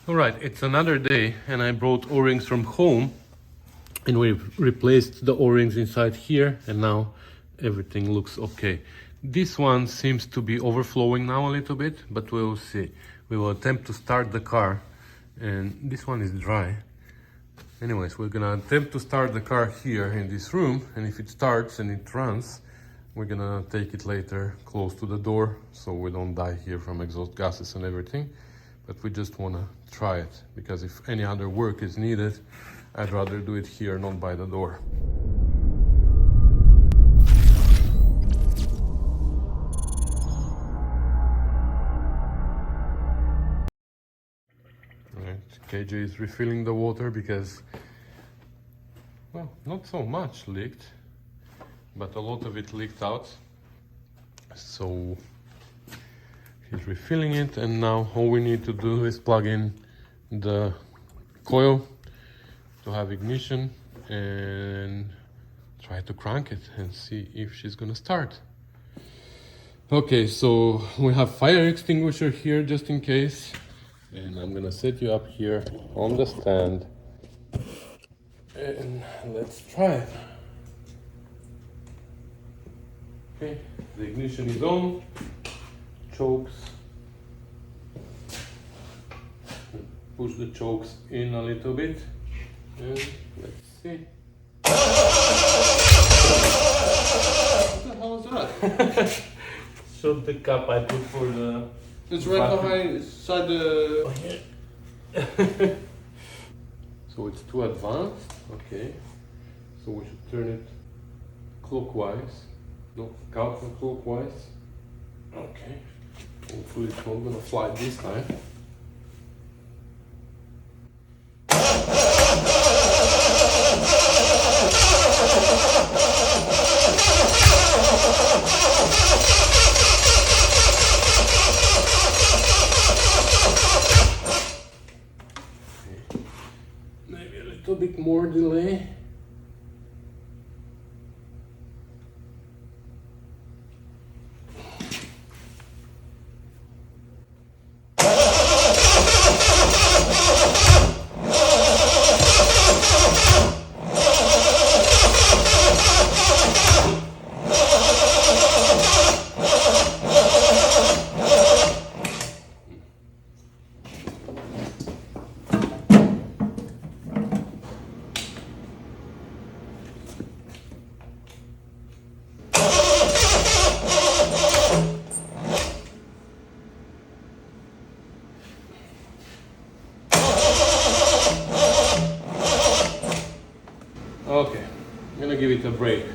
Alright, it's another day and I brought O-rings from home and we've replaced the O-rings inside here and now everything looks okay. This one seems to be overflowing now a little bit, but we'll see. We will attempt to start the car and this one is dry. Anyways, we're gonna attempt to start the car here in this room, and if it starts and it runs, we're gonna take it later close to the door so we don't die here from exhaust gases and everything. But we just wanna try it, because if any other work is needed, I'd rather do it here, not by the door. Alright, KJ is refilling the water because, well, not so much leaked, but a lot of it leaked out. So he's refilling it, and now all we need to do is plug in the coil to have ignition and try to crank it and see if she's gonna start. Okay, so we have fire extinguisher here just in case, and I'm gonna set you up here on the stand and let's try it. Okay, the ignition is on, chokes, push the chokes in a little bit, and let's see. What the hell is that? Showed the cup I put for the... It's right behind, inside the... So it's too advanced, okay. So we should turn it clockwise. No, counterclockwise. Okay. Hopefully it's not gonna fly this time. Maybe a little bit more delay. Okay, I'm gonna give it a break.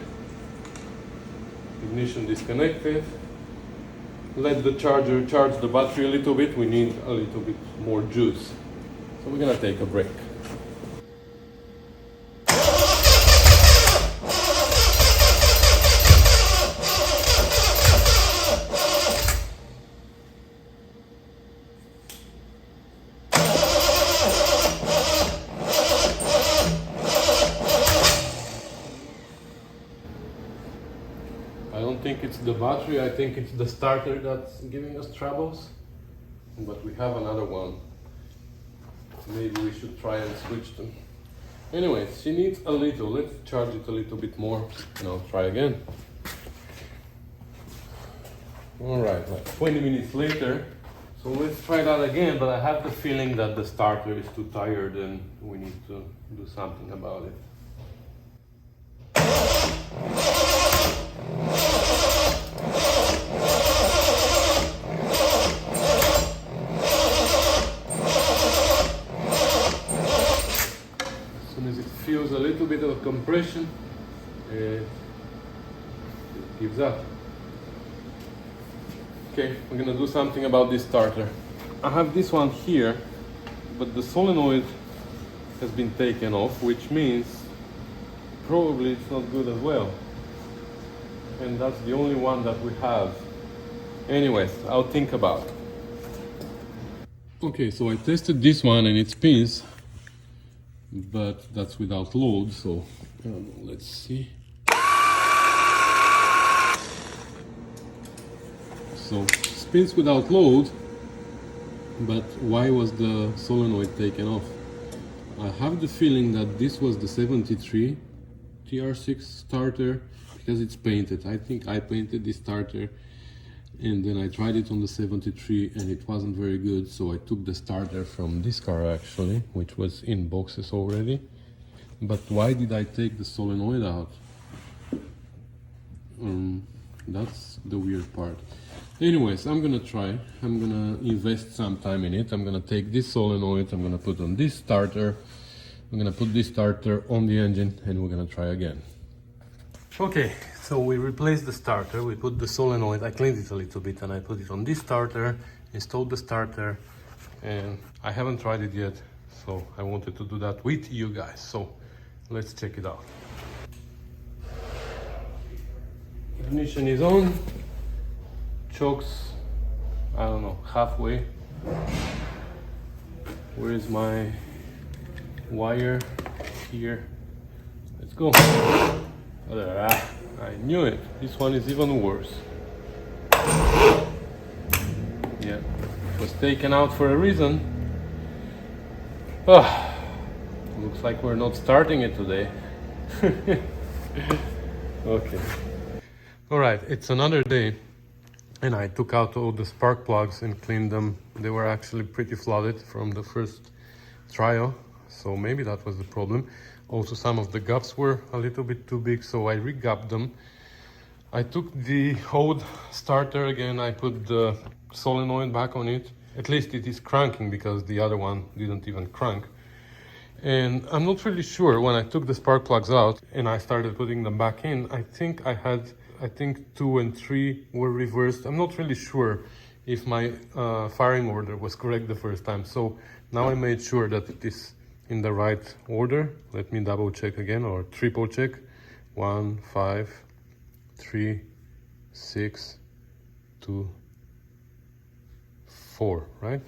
Ignition disconnected. Let the charger charge the battery a little bit. We need a little bit more juice. So we're gonna take a break. I don't think it's the battery, I think it's the starter that's giving us troubles. But we have another one. Maybe we should try and switch them. Anyways, she needs a little. Let's charge it a little bit more and I'll try again. Alright, like 20 minutes later. So let's try that again, but I have the feeling that the starter is too tired and we need to do something about it. Feels a little bit of compression, it gives up. Okay, we're gonna do something about this starter. I have this one here, but the solenoid has been taken off, which means probably it's not good as well. And that's the only one that we have. Anyways, I'll think about it. Okay, so I tested this one and it spins, but that's without load, so let's see. So spins without load, but why was the solenoid taken off? I have the feeling that this was the 73 TR6 starter because it's painted. I think I painted this starter and then I tried it on the 73 and it wasn't very good, so I took the starter from this car actually, which was in boxes already. But why did I take the solenoid out? That's the weird part. Anyways, I'm gonna try. I'm gonna invest some time in it. I'm gonna take this solenoid, I'm gonna put on this starter, I'm gonna put this starter on the engine, and we're gonna try again. Okay, so we replaced the starter, we put the solenoid, I cleaned it a little bit and I put it on this starter, installed the starter, and I haven't tried it yet, so I wanted to do that with you guys. So let's check it out. Ignition is on, chokes, I don't know, halfway. Where is my wire? Here. Let's go. I knew it. This one is even worse. Yeah, it was taken out for a reason. Looks like we're not starting it today. Okay. Alright, it's another day and I took out all the spark plugs and cleaned them. They were actually pretty flooded from the first trial, so maybe that was the problem. Also, some of the gaps were a little bit too big, so I re-gapped them. I took the old starter again, I put the solenoid back on it. At least it is cranking because the other one didn't even crank. And I'm not really sure, when I took the spark plugs out and I started putting them back in, I think 2 and 3 were reversed. I'm not really sure if my firing order was correct the first time. So now I made sure that it is in the right order. Let me double check again, or triple check. 1, 5, 3, 6, 2, 4, right?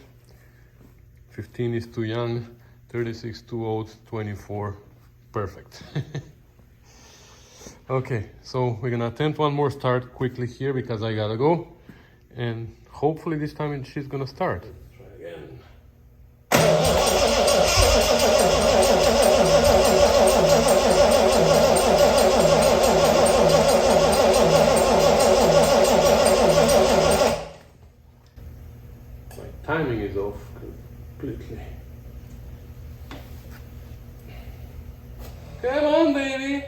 15 is too young, 36 too old, 24, perfect. Okay, so we're gonna attempt one more start quickly here because I gotta go, and hopefully this time she's gonna start. Let's try again. My timing is off completely. Come on, baby!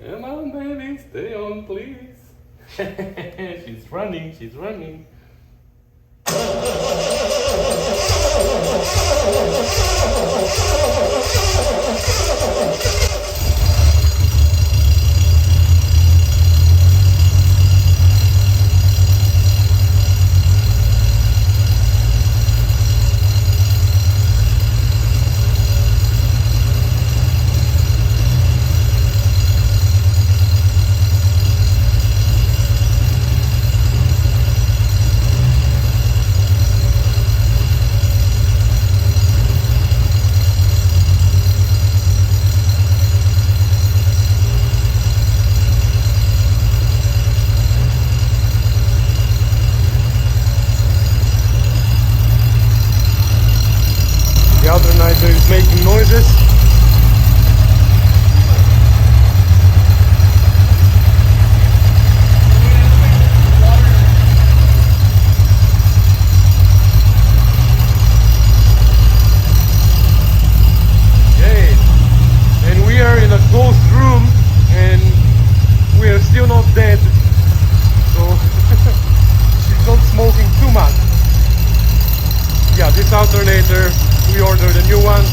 Come on, baby, stay on, please. She's running, she's running. The alternator is making noises. Okay, and we are in a closed room and we are still not dead, so she's not smoking too much. Yeah, this alternator, we ordered a new one,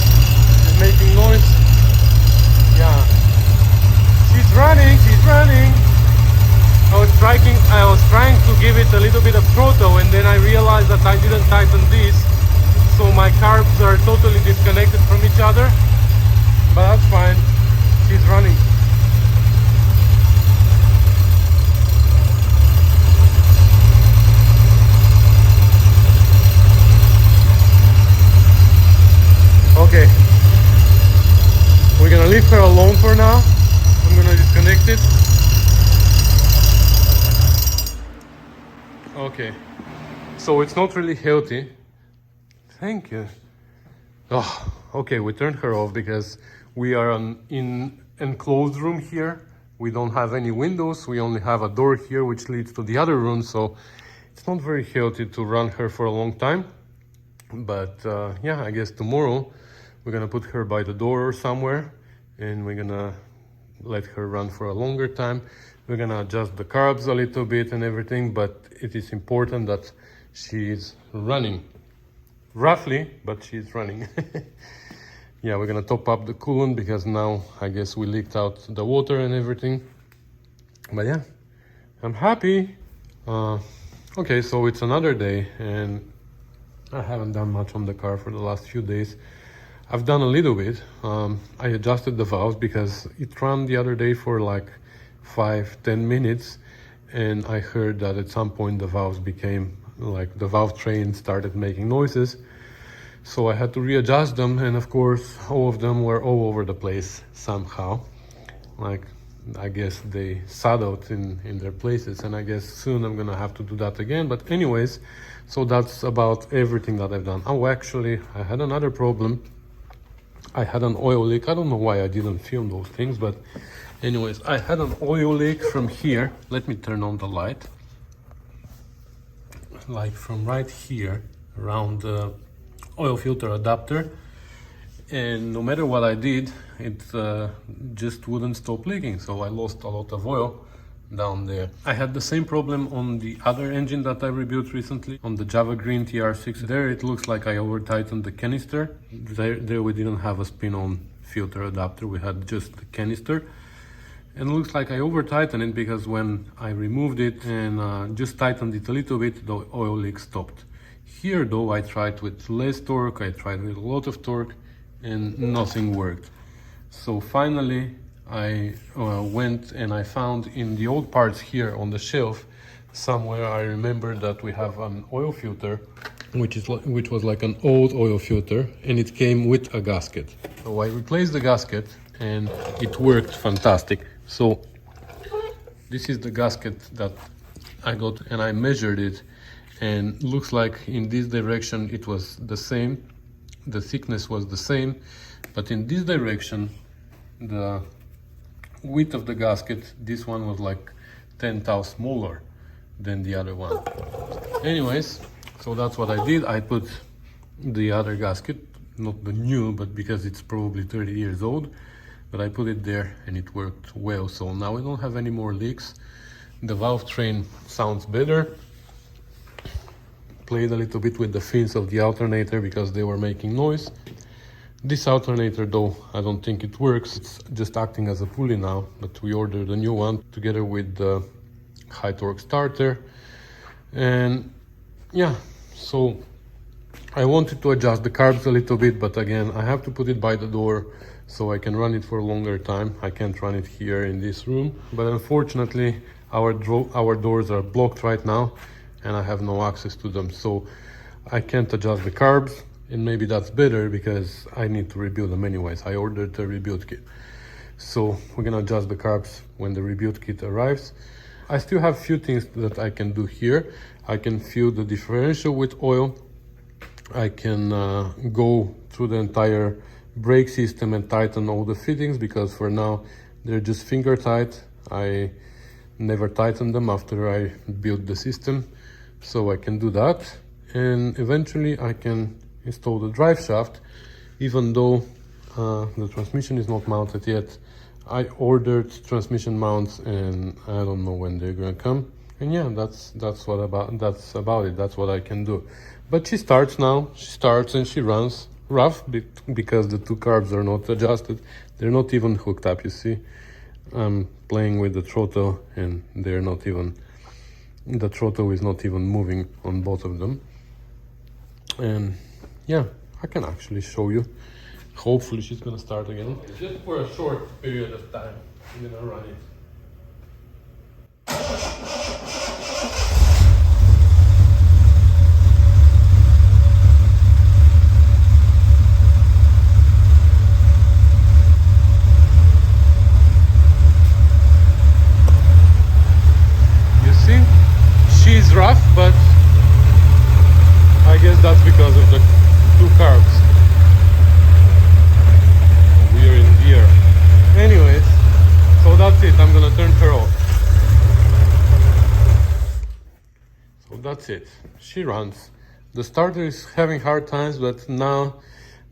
it's making noise. Yeah, she's running, she's running. I was trying to give it a little bit of throttle, and then I realized that I didn't tighten this, so my carbs are totally disconnected from each other, but that's fine, she's running. Okay, we're gonna leave her alone for now. I'm Okay, so it's not really healthy. Thank you. Oh, okay, we turned her off because we are in enclosed room here. We don't have any windows. We only have a door here which leads to the other room, so it's not very healthy to run her for a long time. But yeah, I guess tomorrow we're gonna put her by the door or somewhere, and we're gonna let her run for a longer time. We're gonna adjust the carbs a little bit and everything, but it is important that she is running. Roughly, but she's running. Yeah, we're gonna top up the coolant because now I guess we leaked out the water and everything. But yeah, I'm happy. Okay, so it's another day and I haven't done much on the car for the last few days. I've done a little bit. I adjusted the valves because it ran the other day for like 5-10 minutes, and I heard that at some point the valves became like the valve train started making noises. So I had to readjust them, and of course all of them were all over the place somehow. Like, I guess they saddled in their places, and I guess soon I'm gonna have to do that again. But anyways, so that's about everything that I've done. Oh, actually, I had another problem. I had an oil leak. I don't know why I didn't film those things, but anyways, I had an oil leak from here. Let me turn on the light. Like from right here around the oil filter adapter, and no matter what I did, it just wouldn't stop leaking, so I lost a lot of oil down there. I had the same problem on the other engine that I rebuilt recently, on the Java Green TR6. There it looks like I over tightened the canister. There we didn't have a spin-on filter adapter, we had just the canister. And it looks like I over tightened it because when I removed it and just tightened it a little bit, the oil leak stopped. Here though, I tried with less torque, I tried with a lot of torque, and nothing worked. So finally I went and I found in the old parts here on the shelf somewhere, I remember that we have an oil filter which was like an old oil filter, and it came with a gasket. So I replaced the gasket and it worked fantastic. So this is the gasket that I got, and I measured it, and looks like in this direction it was the same, the thickness was the same, but in this direction the width of the gasket, this one was like 10 thou smaller than the other one. Anyways, so that's what I did. I put the other gasket, not the new, but because it's probably 30 years old, but I put it there and it worked well. So now we don't have any more leaks. The valve train sounds better. Played a little bit with the fins of the alternator because they were making noise. This alternator though, I don't think it works. It's just acting as a pulley now, but we ordered a new one together with the high torque starter. And yeah, so I wanted to adjust the carbs a little bit, but again, I have to put it by the door so I can run it for a longer time. I can't run it here in this room, but unfortunately our doors are blocked right now and I have no access to them, so I can't adjust the carbs, and maybe that's better because I need to rebuild them anyways. I ordered a rebuild kit, so we're gonna adjust the carbs when the rebuild kit arrives. I still have a few things that I can do here. I can fill the differential with oil. I can go through the entire brake system and tighten all the fittings, because for now they're just finger tight. I never tightened them after I built the system, so I can do that. And eventually I can install the drive shaft, even though the transmission is not mounted yet. I ordered transmission mounts and I don't know when they're gonna come. And yeah, that's about it. That's what I can do. But she starts now. She starts and she runs rough because the two carbs are not adjusted. They're not even hooked up, you see. I'm playing with the throttle and they're not even, the throttle is not even moving on both of them. And yeah, I can actually show you. Hopefully she's gonna start again. Just for a short period of time, I'm gonna run it. You see, she's rough, but it, I'm gonna turn her off. So that's it, she runs. The starter is having hard times, but now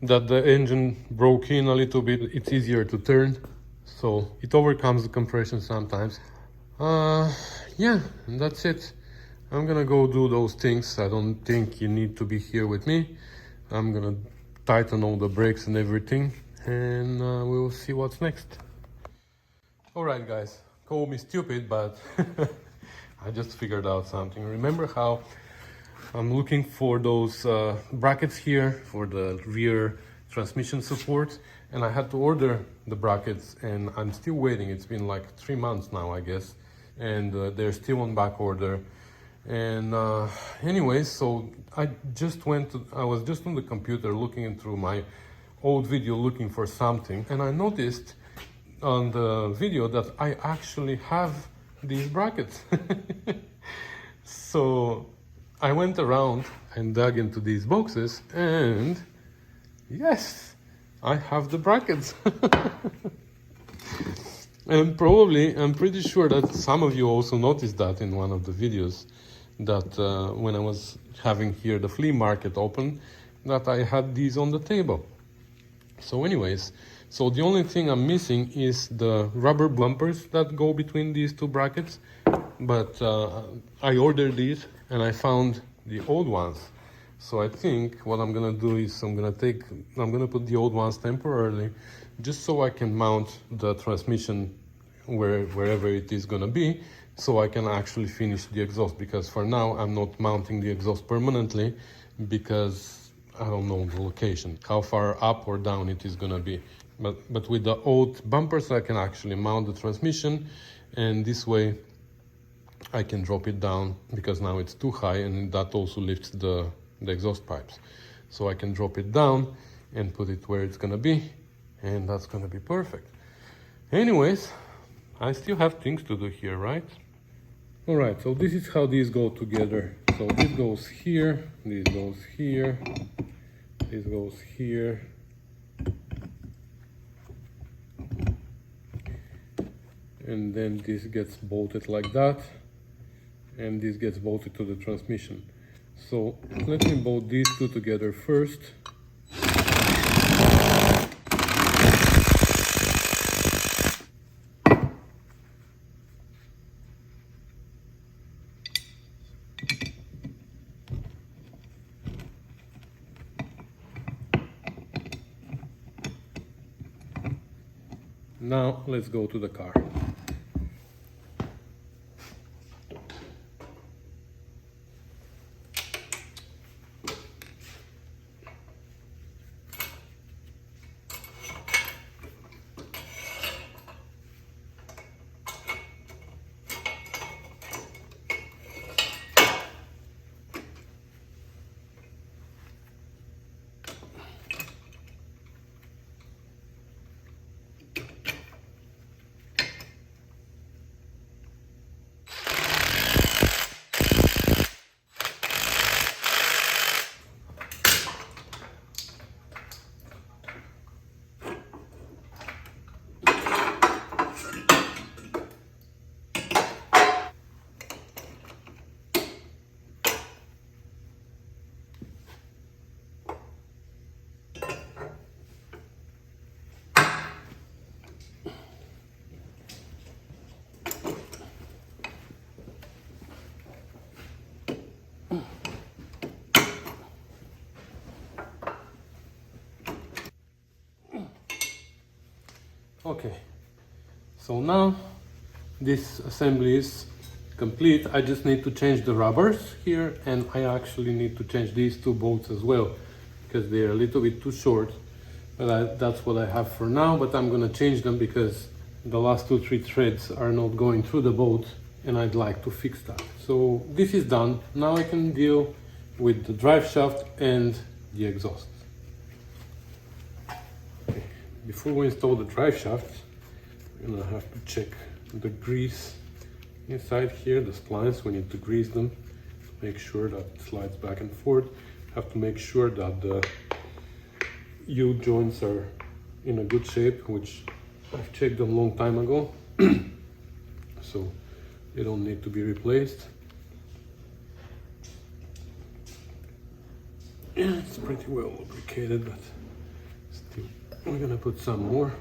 that the engine broke in a little bit, it's easier to turn. So it overcomes the compression sometimes. Yeah, and that's it. I'm gonna go do those things. I don't think you need to be here with me. I'm gonna tighten all the brakes and everything, and we'll see what's next. Alright guys, call me stupid, but I just figured out something. Remember how I'm looking for those brackets here for the rear transmission support, and I had to order the brackets, and I'm still waiting. It's been like 3 months now, I guess, and they're still on back order. And anyways, so I was just on the computer looking through my old video looking for something, and I noticed on the video that I actually have these brackets. So I went around and dug into these boxes, and yes, I have the brackets. And probably, I'm pretty sure that some of you also noticed that in one of the videos, that when I was having here the flea market open, that I had these on the table. So anyways, so the only thing I'm missing is the rubber bumpers that go between these two brackets, but I ordered these and I found the old ones. So I think what I'm gonna do is I'm gonna put the old ones temporarily, just so I can mount the transmission wherever it is gonna be, so I can actually finish the exhaust, because for now I'm not mounting the exhaust permanently because I don't know the location, how far up or down it is gonna be. But with the old bumpers I can actually mount the transmission, and this way I can drop it down, because now it's too high and that also lifts the exhaust pipes. So I can drop it down and put it where it's gonna be, and that's gonna be perfect. Anyways, I still have things to do here, right? Alright, so this is how these go together. So this goes here, this goes here, this goes here. And then this gets bolted like that, and this gets bolted to the transmission. So let me bolt these two together first. Now let's go to the car. Okay, so now this assembly is complete. I just need to change the rubbers here, and I actually need to change these two bolts as well, because they're a little bit too short. But that's what I have for now, but I'm gonna change them because the last 2-3 threads are not going through the bolt, and I'd like to fix that. So this is done. Now I can deal with the drive shaft and the exhaust. Before we install the drive shaft, we're gonna have to check the grease inside here, the splines. We need to grease them to make sure that it slides back and forth. Have to make sure that the U-joints are in a good shape, which I've checked them a long time ago. so they don't need to be replaced. Yeah, it's pretty well lubricated, but still, we're gonna put some more.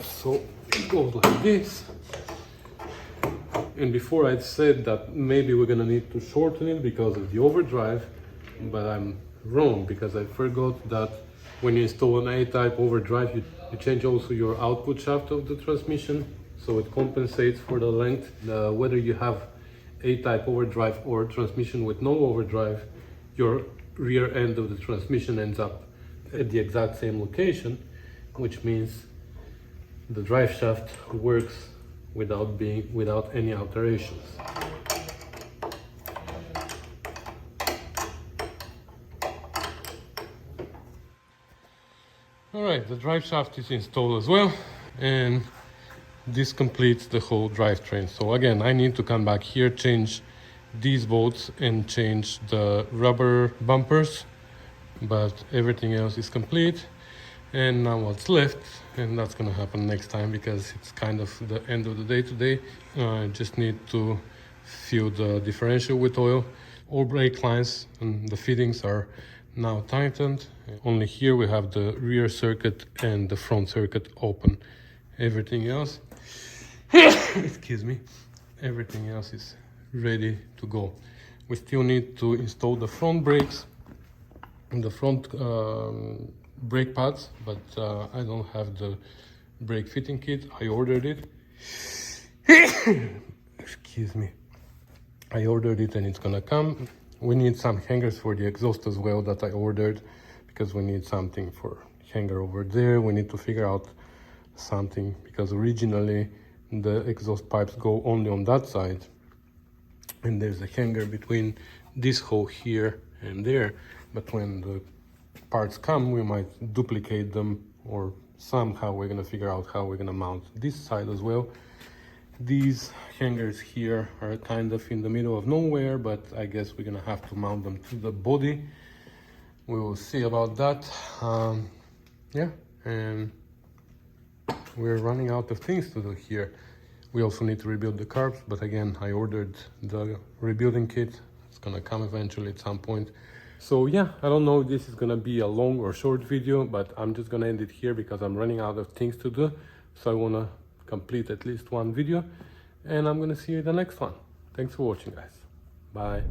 So it goes like this. And before I said that maybe we're gonna need to shorten it because of the overdrive, but I'm wrong, because I forgot that when you install an A-type overdrive, you change also your output shaft of the transmission, so it compensates for the length. Whether you have A-type overdrive or transmission with no overdrive, your rear end of the transmission ends up at the exact same location, which means the drive shaft works without any alterations. Alright, the drive shaft is installed as well, and this completes the whole drivetrain. So again, I need to come back here, change these bolts and change the rubber bumpers, but everything else is complete. And now what's left, and that's gonna happen next time because it's kind of the end of the day today. I just need to fill the differential with oil. All brake lines and the fittings are now tightened. Only here we have the rear circuit and the front circuit open. Everything else, excuse me, everything else is ready to go. We still need to install the front brakes and the front brake pads, but I don't have the brake fitting kit. I ordered it. Excuse me. I ordered it and it's gonna come. We need some hangers for the exhaust as well that I ordered, because we need something for hanger over there. We need to figure out something because originally the exhaust pipes go only on that side, and there's a hanger between this hole here and there, but when the parts come we might duplicate them, or somehow we're gonna figure out how we're gonna mount this side as well. These hangers here are kind of in the middle of nowhere, but I guess we're gonna have to mount them to the body. We will see about that. Yeah, and we're running out of things to do here. We also need to rebuild the carbs, but again, I ordered the rebuilding kit. It's gonna come eventually at some point. So yeah, I don't know if this is gonna be a long or short video, but I'm just gonna end it here because I'm running out of things to do. So I wanna complete at least one video, and I'm gonna see you in the next one. Thanks for watching, guys. Bye.